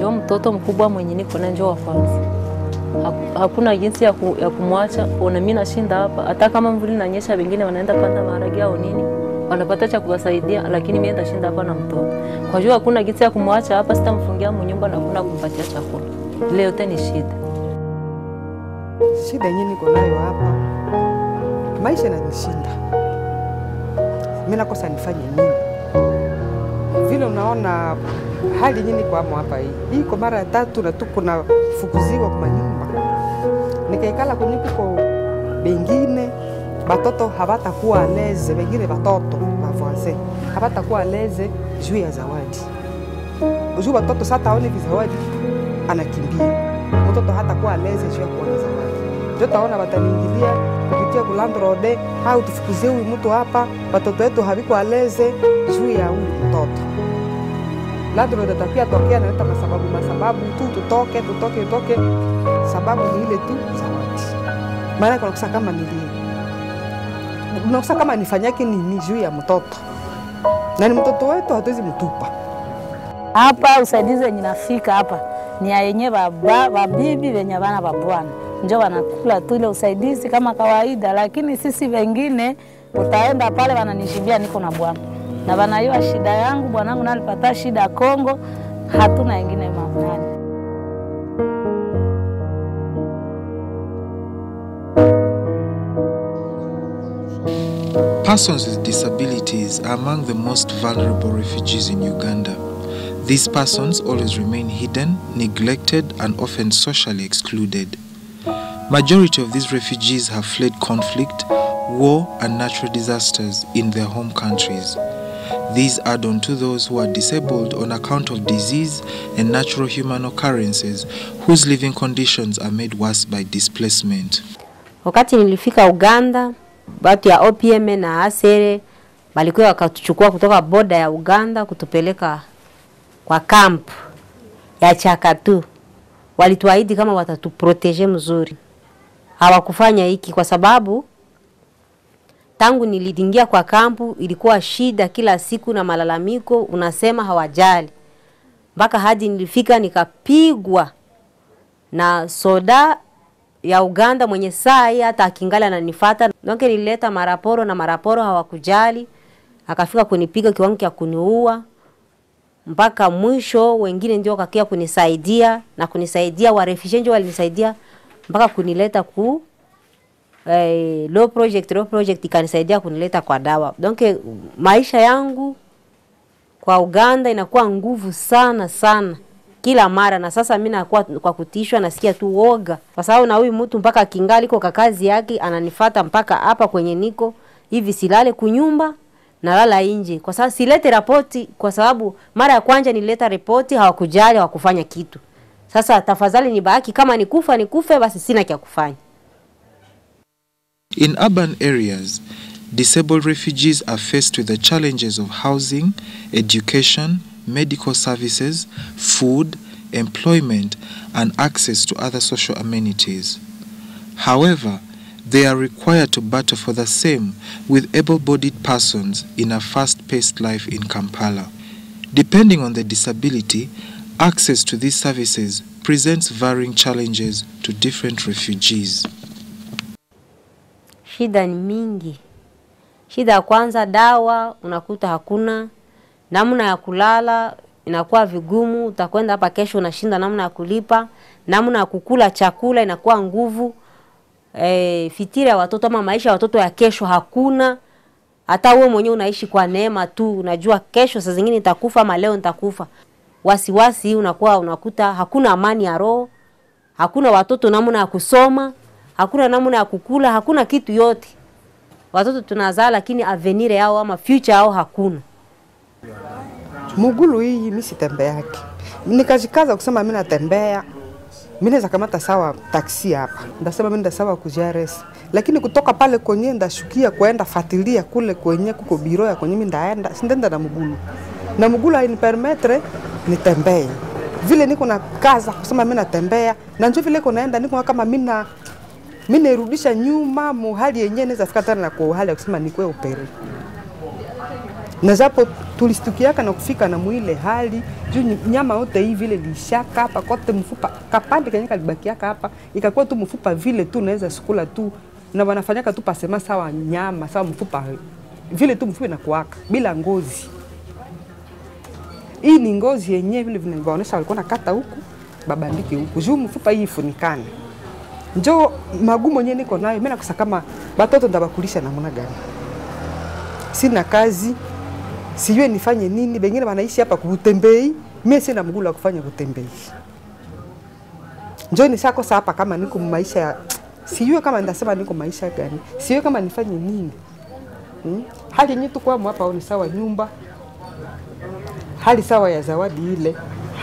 Ndio mtoto mkubwa mwenye niko na njoo wa kwanza. Hakuna jinsi ya kumwacha. Ona mimi nashinda hapa. Hata kama mvuli inanyesha wengine wanaenda panda maharage au nini, wanapata cha kuwasaidia, lakini mimi ndashinda hapa na mtoto. Kwa hiyo hakuna jinsi ya kumwacha hapa, sitamfungia mnyumba na kuna kumpatia chakula. Leo yote ni shida. Shida yenyewe niko nayo hapa. Maisha yananishinda. Mimi nakosa nifanye nini? Vile unaona hali nyingi kwa hapa hii kwa mara ya 3 na tuko na fukuziwa kwa nyumba. Nikaikala kwenye kuko bengine batoto habatakuwa leze, wengine batoto bavoise habatakuwa leze juu ya zawadi. Juu batoto sasa aone vizawadi anakimbia. Mtoto hatakuwa leze juu ya kuona zawadi. Ndio taona bataniingilia kupitia kulandrode au tufukuzie huyu mtu hapa, watoto wetu habikuwa leze juu ya huyu mtoto. Landrode tapia tokea na masababu tu tutoke sababu ni ile tu zawadi. Maana kwa kusema kama unakosa kama nifanyake ni juu ya mtoto. Na ni mtoto wetu hatuwezi mtupa. Hapa usaidizi wenye nafika hapa ni ya yenye baba bibi wenye bana babwana. Njoo wanakula tu ile usaidizi kama kawaida, lakini sisi wengine utaenda pale wananishibia niko na bwana. Na wanajua shida yangu, bwanangu na alipata shida Kongo, hatuna wengine mamnani. Persons with disabilities are among the most vulnerable refugees in Uganda. These persons always remain hidden, neglected, and often socially excluded. Majority of these refugees have fled conflict, war, and natural disasters in their home countries. These add on to those who are disabled on account of disease and natural human occurrences, whose living conditions are made worse by displacement. Wakati nilifika Uganda, watu ya OPM na asere walikuwa wakatuchukua kutoka boda ya Uganda kutupeleka kwa camp ya Chakatu. Walituahidi kama watatuprotege mzuri. Hawakufanya hiki kwa sababu tangu niliingia kwa kampu ilikuwa shida kila siku na malalamiko, unasema hawajali. Mpaka hadi nilifika nikapigwa na soda ya Uganda mwenye saa hii hata akingala ananifuata. Ndoke nilileta maraporo na maraporo hawakujali. Akafika kunipiga kiwango cha kuniua. Mpaka mwisho wengine ndio wakakia kunisaidia na kunisaidia wa refugee ndio walinisaidia mpaka kunileta ku Law Project ikanisaidia kunileta kwa dawa. Donc maisha yangu kwa Uganda inakuwa nguvu sana kila mara, na sasa mimi nakuwa kwa kutishwa, nasikia tu woga kwa sababu na huyu mtu mpaka kingali kwa kazi yake ananifuata mpaka hapa kwenye niko hivi, silale kunyumba na lala nje kwa sababu silete ripoti, kwa sababu mara ya kwanza nilileta ripoti hawakujali, hawakufanya kitu. Sasa tafadhali nibaki, kama nikufe basi sina kia kufanya. In urban areas, disabled refugees are faced with the challenges of housing, education, medical services, food, employment, and access to other social amenities. However, they are required to battle for the same with able-bodied persons in a fast-paced life in Kampala. Depending on the disability, access to these services presents varying challenges to different refugees. Shida ni mingi. Shida kwanza dawa unakuta hakuna, namna ya kulala inakuwa vigumu, utakwenda hapa kesho unashinda namna ya kulipa, namna ya kukula chakula inakuwa nguvu. Fitira ya watoto ama maisha ya watoto ya kesho hakuna. Hata wewe mwenyewe unaishi kwa neema tu, unajua kesho saa zingine nitakufa ama leo nitakufa. Wasiwasi unakuta hakuna amani ya roho, hakuna watoto namna ya kusoma, hakuna namna ya kukula, hakuna kitu yote. Watoto tunazaa lakini avenir yao ama future yao hakuna. Mugulu hii mimi sitembea yake. Nikajikaza kusema mimi natembea. Mimi naweza kamata sawa taksi hapa. Ndasema mimi ndasawa kujares. Lakini kutoka pale kwenye ndashukia kwenda fatilia kule kwenye kuko biro ya kwenye mimi ndaenda, sindenda na mugulu. Na mugulu hainipermettre nitembee. Vile niko na kaza kusema mimi natembea, na njoo vile niko naenda niko kama mimi nirudisha nyuma mu hali yenyewe naweza fika tena na kwa hali ya kusema nikwe opere. Na japo tulistukiaka na kufika na mwile hali juu nyama yote hii vile lishaka hapa kote, mfupa kapande kenye kalibakiaka hapa ikakuwa tu mfupa vile tu naweza sukula tu, na wanafanyaka tu pasema sawa nyama sawa mfupa vile tu mfupa inakuaka bila ngozi. Hii ni ngozi yenyewe vile vinaonyesha walikuwa nakata huku babandiki huku juu mfupa hii ifunikane. Njoo magumu yenyewe niko nayo mimi nakosa kama watoto ndabakulisha namna gani. Sina kazi, sijue nifanye nini, bengine wanaishi hapa kutembei, mimi sina mguu wa kufanya kutembei. Njoo nishakosa hapa kama niko maisha, sijue kama ndasema niko maisha gani, sijue kama nifanye nini. Hali yenyewe tu kwa hapa ni sawa nyumba, hali sawa ya zawadi ile,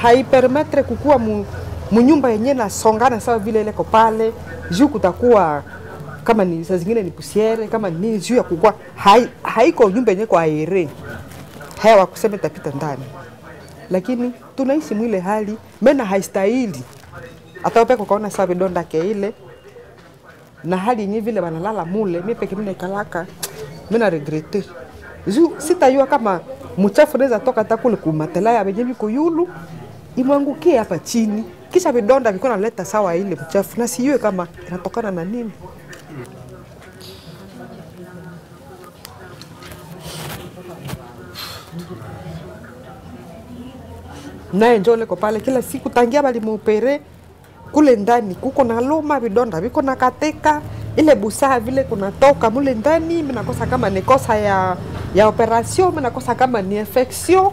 haipermetre kukua munyumba yenyewe na songana sawa vile ile kopale, juu kutakuwa kama ni saa zingine ni pusiere, kama ni nini juu ya kukua, haiko nyumba yenyewe kwa aere. Hewa kusema tapita ndani. Lakini tunaishi mwile hali, mena haistahili. Hata upe kukaona sawa vidonda ke ile, na hali yenyewe vile wanalala mule, mimi peke mimi nakalaka, mimi na regrete. Juu sitayua kama mchafu naweza toka hata kule kumatela ya benyewe kuyulu, imwangukie hapa chini. Kisha vidonda viko naleta sawa ile mchafu, na sijue kama inatokana na nini. Naye njoo leko pale kila siku tangia bali muopere kule ndani kuko na loma vidonda viko na kateka ile busaa vile kunatoka mule ndani. Mimi nakosa kama ni kosa ya operation, mimi nakosa kama ni infection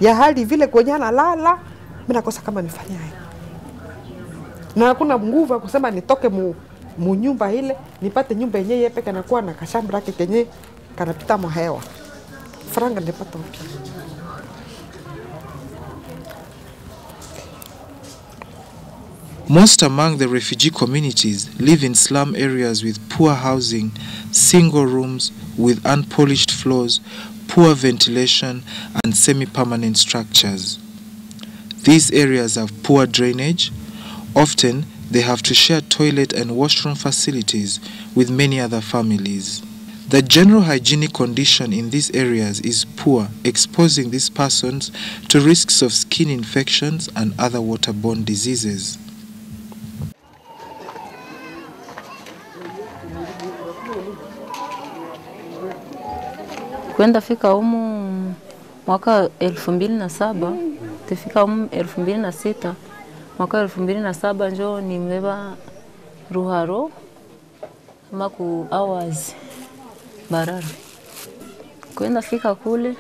ya hali vile kwenye nalala, mimi nakosa kama nifanyaje. Na hakuna nguvu ya kusema nitoke mu nyumba ile nipate nyumba yenyewe yepe kana kuwa na kashamba yake kenye kanapita mo hewa. Franga nipata wapi? Most among the refugee communities live in slum areas with poor housing, single rooms with unpolished floors, poor ventilation, and semi-permanent structures. These areas have poor drainage. Often, they have to share toilet and washroom facilities with many other families. The general hygienic condition in these areas is poor, exposing these persons to risks of skin infections and other waterborne diseases. Kwenda fika humu mwaka 2007, tufika humu 2006. Mwaka 2007 njoo nimeba Ruharo maku hours Barara. Kwenda fika kule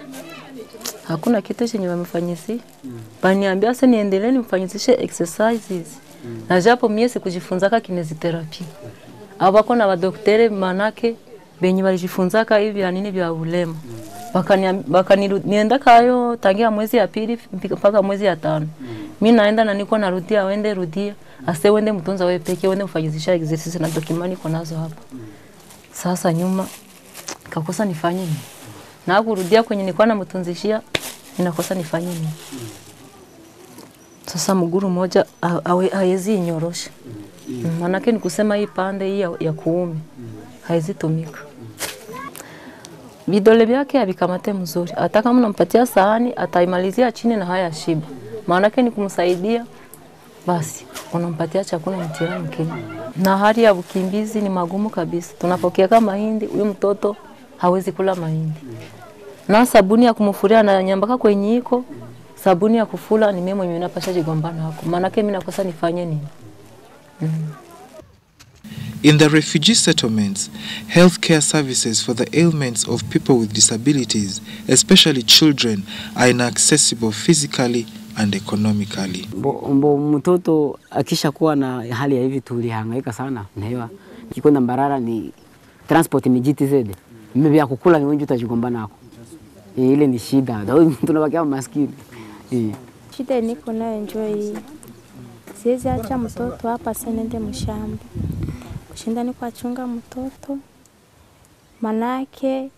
hakuna kitu chenye wamefanyisi. Baniambia sasa niendelee nimfanyishe exercises. Na japo mimi sikujifunzaka kinesiotherapy. Abako na wadoktore manake benye walijifunzaka hivi ya nini vya ulema. Nienda kayo tangia mwezi ya pili mpaka mwezi ya 5. Mimi naenda na niko narudia rudia. Ase wende mtunza wewe peke, wende mfanyisha exercise na dokimani kwa nazo hapa. Sasa nyuma kakosa nifanye nini? Na kurudia kwenye nilikuwa namtunzishia ninakosa nifanye nini? Sasa mguru moja haiwezi nyorosha. Manake ni kusema hii pande hii ya kuume haiwezi tumika. Vidole vyake havikamate mzuri. Hata kama unampatia sahani ataimalizia chini na haya shiba. Manake ni kumsaidia basi unampatia chakula mtira mkini. Na hali ya ukimbizi ni magumu kabisa. Tunapokea kama mahindi, huyu mtoto hawezi kula mahindi. Na sabuni ya kumfuria na nyambaka kwenye iko, sabuni ya kufula ni mimi mwenyewe napasha jigombana hapo. Manake mimi nakosa nifanye nini? In the refugee settlements, healthcare services for the ailments of people with disabilities, especially children, are inaccessible physically and economically. Mtoto akisha kuwa na hali ya hivi tulihangaika sana. Newa kikwenda Mbarara ni transport imejitizede. Mimi vya kukula ni wengi utajigombana nako. Ile ni shida. Ndio tunabakia maskini. Shida niko nayo enjoy. Siwezi acha mtoto hapa sasa nende mshamba. Kushinda ni kuachunga mtoto. Manake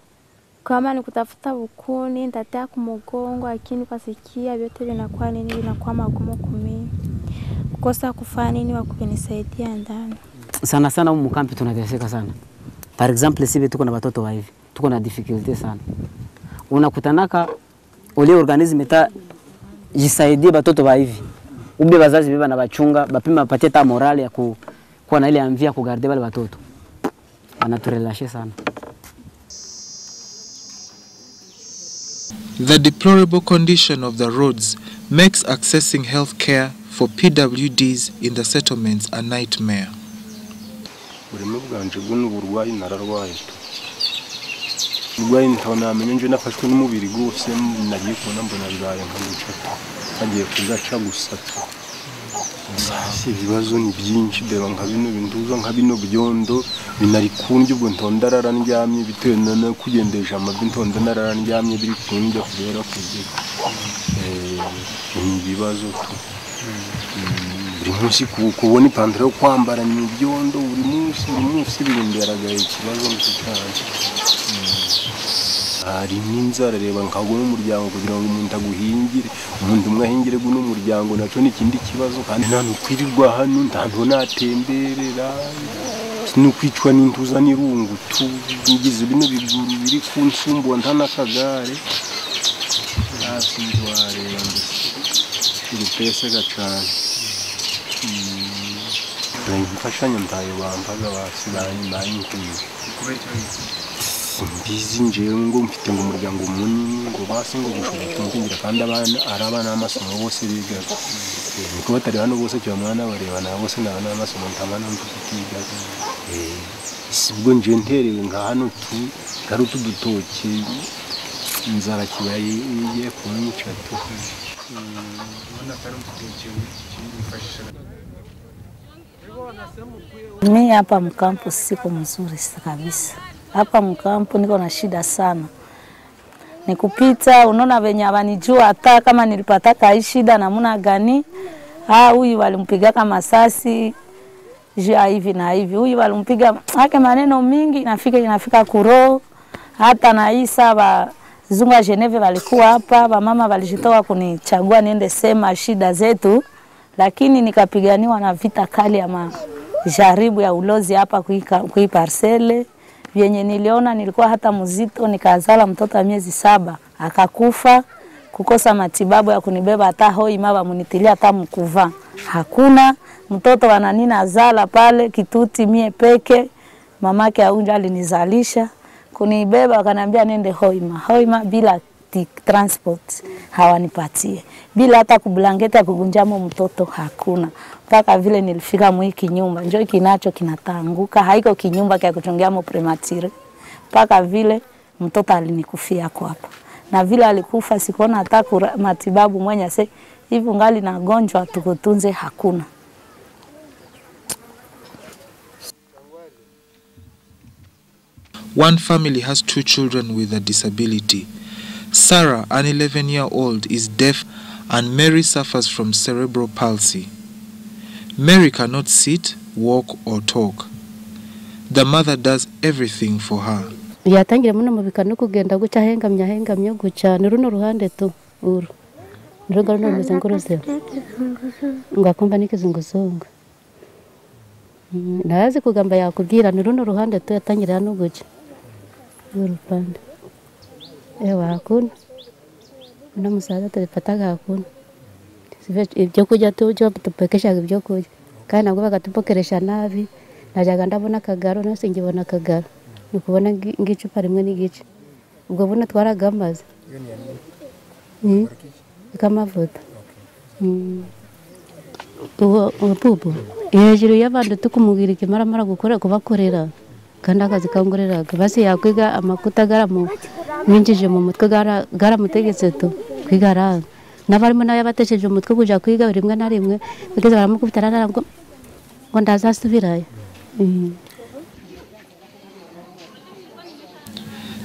kama ni kutafuta bukuni nitatea kumugongo, lakini kwa sikia vyote vinakuwa nini, vinakuwa magumu kumi. Kukosa kufanya nini wa kunisaidia ndani. Sana sana humu kampi tunateseka sana. For example, sisi tuko na watoto wa hivi. Tuko na difficulty sana. Unakutanaka ule organisme ta jisaidie batoto ba hivi. Ube bazazi beba na bachunga, bapima bapatie ta morale ya kuwa na ile amvia kugarde wale watoto. Anaturelashe sana. The deplorable condition of the roads makes accessing health care for PWDs in the settlements a nightmare. Urwaye ntona amenye nje nafashwe n'umubiri gose nagiye kubona mbona bibaye nkamucata agiye kugaca gusa ibibazo ni byinshi deba nka bino bintuzo nka bino byondo binari kundye ubwo ntondarara ndyamye bitewe na kugendesha amabi ntondarara ndyamye biri kundye kubera kuzi ibibazo tu buri munsi kubona ipantaro yo kwambara ni byondo buri munsi birinderagaye ikibazo cyane. Hari n'inzara reba nkagura umuryango kugira ngo umuntu aguhingire umuntu umwe ahingire guno umuryango naco n'ikindi kibazo kandi nta nukwirirwa hano ntanto natemberera n'ukwicwa n'intuza n'irungu tugize bino biguru biri ku nsumbo ntanakagare asindware urupese gacana mfashanya ntayo bambaga basibanye bayinkuye mbizi njewe ngo mfite ngo umuryango munini ngo basi ngo gushobora kumvingira kandi abana n'amasomo bose biga niko batari hano bose cyo mwana bareba na bose n'abana n'amasomo ntamana mfitiga sibwo nje nterewe nka hano tu garu tudutoki inzara kibaye iye kunyica tu ubona kari mfitiye kimufashisha. Mimi hapa mkampu siko mzuri kabisa. Hapa mkampu niko na shida sana. Nikupita unaona venye abanijua hata kama nilipata hii shida namna gani. Huyu walimpiga kama masasi jia hivi na hivi. Huyu walimpiga yake maneno mingi inafika kuro. Hata na Isa zunga Geneve walikuwa hapa, mama walijitoa kunichagua niende sema shida zetu. Lakini nikapiganiwa na vita kali ya jaribu ya ulozi hapa kui parcele. Vyenye niliona nilikuwa hata mzito, nikazala mtoto wa miezi 7 akakufa, kukosa matibabu ya kunibeba hata hoi mama munitilia hata mkuva. Hakuna mtoto wananina azala pale Kituti mie peke, mamake aunja alinizalisha, kunibeba akaniambia nende hoima bila transport hawanipatie, bila hata kublangeta kugunjamo mtoto hakuna. Mpaka vile nilifika mwiki nyumba njoo kinacho kinatanguka, haiko kinyumba kia kuchongeamo prematire. Mpaka vile mtoto alinikufia kwa hapa, na vile alikufa sikuona hata matibabu mwenye se hivi ngali na gonjwa tukutunze hakuna. One family has 2 children with a disability. Sarah, an 11-year-old, is deaf and Mary suffers from cerebral palsy. Mary cannot sit, walk or talk. The mother does everything for her. Yatangira muno mubikano kugenda guca hengamya guca ni runo ruhande tu uru. Ndoga runo muzenguruse. Ngakumva nikizunguzungu. Nazi kugamba yakubwira ni runo ruhande tu yatangira hano guca. Uru pande. Ewa hakuna. Na musaza tulipataga hakuna. Ibyo kujya tujya tupekesha ibyo kujya. Kandi nabwo bagatupokeresha nabi. Najaga ndabona kagaro no singibona kagaro. Nikubona ngicupa rimwe n'igice. Ubwo buna twaragamaze. Kamavuta. Ubu hejuru y'abantu tukumubwira ikimara gukora kubakorera kandi akazi kangoreraga basi yakwiga amakuta garamu minjije mu mutwe garamutegetse tu kwigara n'abarimo nayo batesheje umutwe kuja kwiga rimwe na rimwe bigeze baramukubitana ngo ndazasubirayo.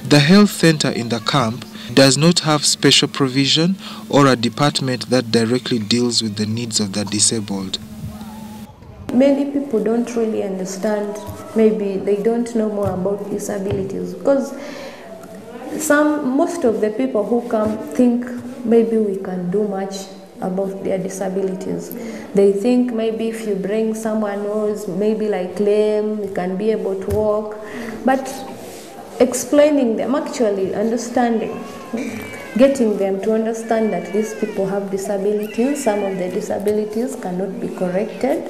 The health center in the camp does not have special provision or a department that directly deals with the needs of the disabled. Many people don't really understand, maybe they don't know more about disabilities because most of the people who come think maybe we can do much about their disabilities. They think maybe if you bring someone who's maybe like lame, you can be able to walk, but explaining them, actually understanding getting them to understand that these people have disabilities. Some of the disabilities cannot be corrected.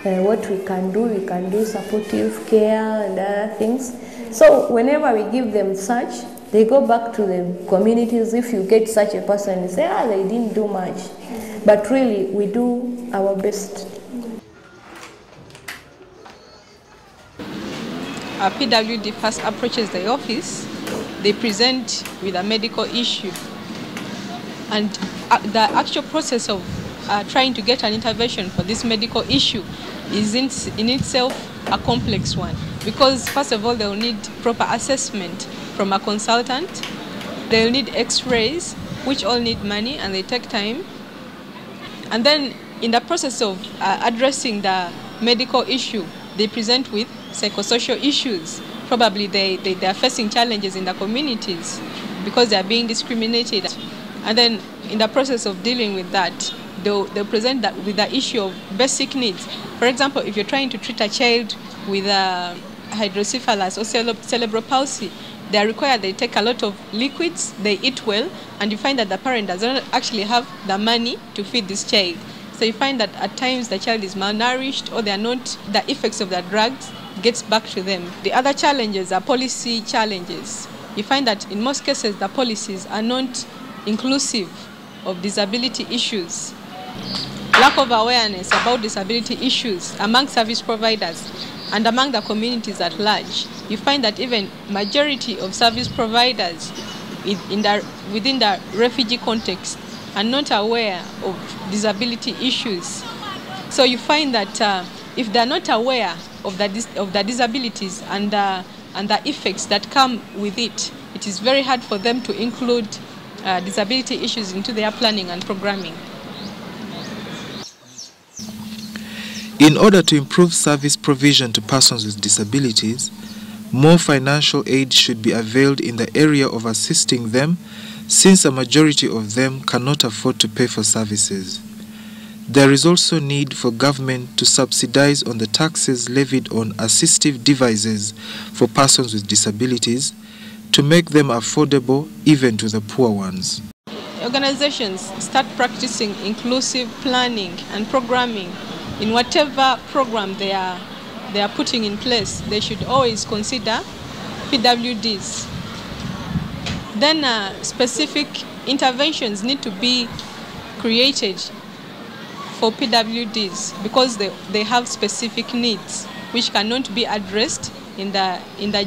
What we can do supportive care and other things. So whenever we give them such, they go back to the communities. If you get such a person, you say, they didn't do much. But really, we do our best. A PWD first approaches the office, they present with a medical issue. And the actual process of trying to get an intervention for this medical issue is in itself a complex one. Because first of all, they'll need proper assessment from a consultant. They'll need x-rays, which all need money and they take time. And then in the process of addressing the medical issue, they present with psychosocial issues. Probably they are facing challenges in the communities because they are being discriminated. And then in the process of dealing with that, they'll present that with the issue of basic needs. For example, if you're trying to treat a child with hydrocephalus or cerebral palsy, they are required, they take a lot of liquids, they eat well, and you find that the parent does not actually have the money to feed this child. So you find that at times the child is malnourished or they are not, the effects of the drugs gets back to them. The other challenges are policy challenges. You find that in most cases the policies are not inclusive of disability issues. Lack of awareness about disability issues among service providers and among the communities at large. You find that even majority of service providers within the refugee context are not aware of disability issues. So you find that if they're not aware of the disabilities and the effects that come with it, it is very hard for them to include disability issues into their planning and programming. In order to improve service provision to persons with disabilities, more financial aid should be availed in the area of assisting them, since a majority of them cannot afford to pay for services. There is also need for government to subsidize on the taxes levied on assistive devices for persons with disabilities to make them affordable even to the poor ones. Organizations start practicing inclusive planning and programming. In whatever program they are putting in place, they should always consider PWDs. Then specific interventions need to be created for PWDs because they have specific needs which cannot be addressed in the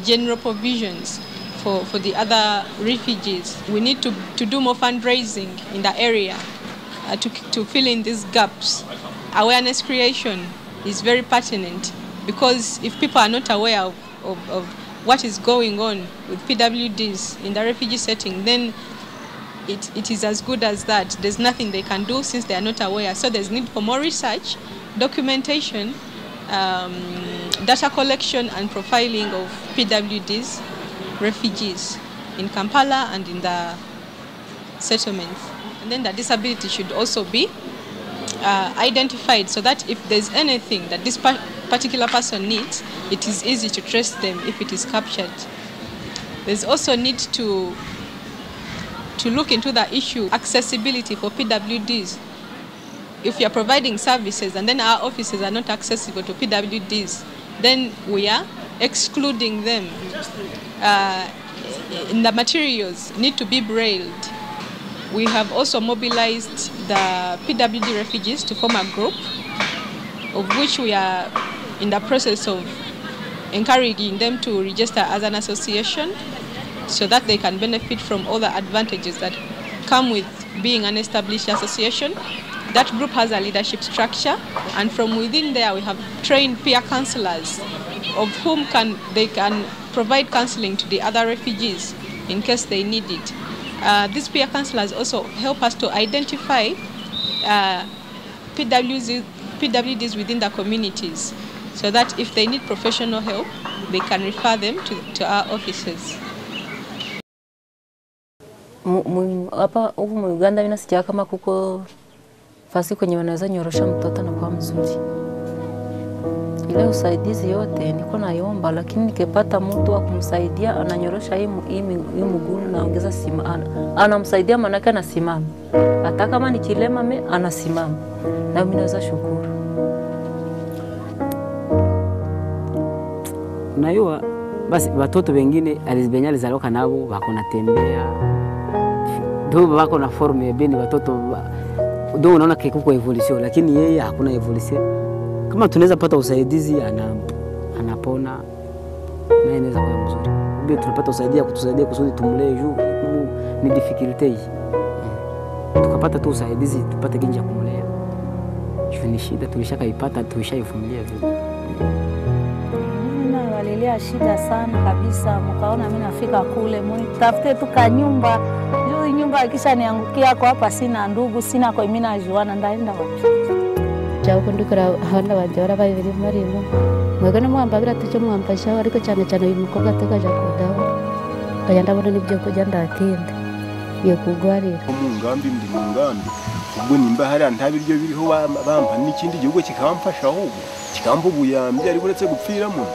general provisions for the other refugees. We need to do more fundraising in the area to fill in these gaps. Awareness creation is very pertinent because if people are not aware of what is going on with PWDs in the refugee setting, then it is as good as that. There's nothing they can do since they are not aware. So there's need for more research, documentation, data collection and profiling of PWDs, refugees in Kampala and in the settlements. And then the disability should also be identified so that if there's anything that this particular person needs, it is easy to trace them if it is captured. There's also need to look into the issue accessibility for PWDs. If you're providing services and then our offices are not accessible to PWDs, then we are excluding them. In the materials need to be brailled. We have also mobilized the PWD refugees to form a group, of which we are in the process of encouraging them to register as an association so that they can benefit from all the advantages that come with being an established association. That group has a leadership structure, and from within there we have trained peer counselors of whom they can provide counseling to the other refugees in case they need it. These peer counselors also help us to identify PWDs within the communities so that if they need professional help, they can refer them to our offices. Hapa huku mu Uganda mimi nasikia kama kuko fasi kwenye wanaweza nyorosha mtoto na kwa mzuri. Ile usaidizi yote niko naiomba, lakini nikipata mtu wa kumsaidia ananyorosha hii mguu na ongeza simama, anamsaidia manake anasimama, hata kama ni kilema anasimama, na mimi naweza shukuru. Unajua basi watoto wengine alizaliwa nabo bako natembea ndio bako na form ya beni watoto ndio unaona kikuko evolution, lakini yeye hakuna evolution. Kama tunaweza pata usaidizi anapona na inaweza kuwa mzuri. Ndio tunapata usaidizi kutusaidia kusudi tumulee juu ni difficulty. Tukapata tu usaidizi tupate kinja kumlea. Hiyo ni shida tulishakaipata, tulishaivumilia vile. Mimi walilia shida sana kabisa, mkaona mimi nafika kule, mtafute tu kanyumba. Juu nyumba ikisha niangukia kwa hapa, sina ndugu, sina kwa mimi najuana, ndaenda wapi? Chao kundukira hana wajora babiri marimo. Mwagana mwambabira tucho mwampasha ariko cyane cyane uyu mukobwa tukaja kudaho. Kayanda bona nibyo kujya ndakinde. Ye kugwarira. Mungambi ndi mungambi. Ubwo nimba hari ntabiryo biriho bampa n'ikindi gihugu kikamfasha ahubwo. Kikambubuya mbye ari buretse gupfiramo.